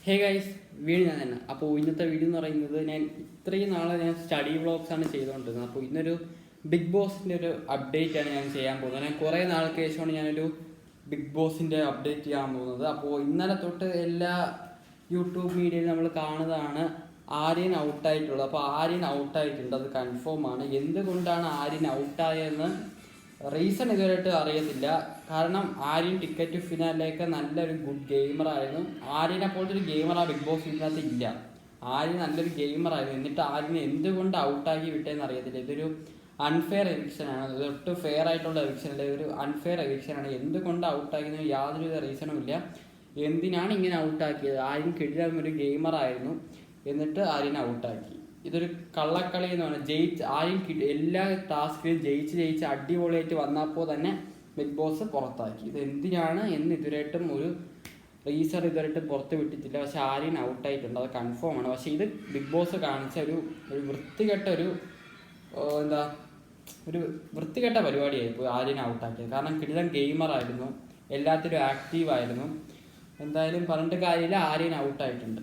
Hey guys, video ഞാൻ തന്നെ. അപ്പോൾ ഇന്നത്തെ വീഡിയോ എന്ന് പറയുന്നത്, ഞാൻ ഇത്രയും നാളെ ഞാൻ സ്റ്റഡി വ്ളോഗ്സാണ് ചെയ്തുകൊണ്ടിരുന്നത്. അപ്പോൾ ഇന്നൊരു ബിഗ് ബോസിൻ്റെ ഒരു അപ്ഡേറ്റാണ് ഞാൻ ചെയ്യാൻ പോകുന്നത്. ഞാൻ കുറേ നാൾക്ക് ശേഷമാണ് ഞാനൊരു ബിഗ് ബോസിൻ്റെ അപ്ഡേറ്റ് ചെയ്യാൻ പോകുന്നത്. അപ്പോൾ ഇന്നലെ തൊട്ട് എല്ലാ യൂട്യൂബ് മീഡിയയിൽ നമ്മൾ കാണുന്നതാണ് ആര്യൻ ഔട്ടായിട്ടുള്ളത്. അപ്പോൾ ആര്യൻ ഔട്ടായിട്ടുണ്ട്, അത് കൺഫേം ആണ്. എന്തുകൊണ്ടാണ് ആര്യൻ ഔട്ടായതെന്ന് റീസൺ ഇതുവരെയായിട്ട് അറിയത്തില്ല. കാരണം ആര്യൻ ടിക്കറ്റ് ഫിനാലിലേക്ക് നല്ലൊരു ഗുഡ് ഗെയിമറായിരുന്നു. ആര്യനെ പോലത്തെ ഒരു ഗെയിമർ ആ ബിഗ് ബോസ് ഇതിനകത്ത് ഇല്ല. ആര്യൻ നല്ലൊരു ഗെയിമറായിരുന്നു. എന്നിട്ട് ആര്യനെ എന്തുകൊണ്ട് ഔട്ടാക്കി വിട്ടേന്ന് അറിയത്തില്ല. ഇതൊരു അൺഫെയർ എവിക്ഷനാണ്. ഇതൊട്ട് ഫെയർ ആയിട്ടുള്ള എവിക്ഷൻ അല്ല, ഇതൊരു അൺഫെയർ എവിക്ഷനാണ്. എന്തുകൊണ്ട് ഔട്ടാക്കിയതിന് യാതൊരുവിധ റീസണും ഇല്ല. എന്തിനാണ് ഇങ്ങനെ ഔട്ടാക്കിയത്? ആര്യൻ കിഴിലും ഒരു ഗെയിമറായിരുന്നു, എന്നിട്ട് ആര്യനെ ഔട്ടാക്കി. ഇതൊരു കള്ളക്കളി എന്ന് പറഞ്ഞാൽ ആരും എല്ലാ ടാസ്കിലും ജയിച്ച് അടിപൊളിയായിട്ട് വന്നപ്പോൾ തന്നെ ബിഗ് ബോസ് പുറത്താക്കി. ഇത് എന്തിനാണ് എന്ന് ഇതുവരെയായിട്ടും ഒരു റീസൺ ഇതുവരെയായിട്ടും പുറത്ത് വിട്ടിട്ടില്ല. പക്ഷെ ആര്യൻ ഔട്ടായിട്ടുണ്ട്, അത് കൺഫേം ആണ്. പക്ഷെ ഇത് ബിഗ് ബോസ് കാണിച്ച ഒരു വൃത്തികെട്ട ഒരു വൃത്തികെട്ട പരിപാടിയായിപ്പോൾ ആര്യൻ ഔട്ടാക്കിയത്. കാരണം കിടിലൻ ഗെയിമറായിരുന്നു, എല്ലാത്തിലും ആക്റ്റീവായിരുന്നു. എന്തായാലും പറഞ്ഞിട്ട് കാര്യമില്ല, ആര്യൻ ഔട്ടായിട്ടുണ്ട്.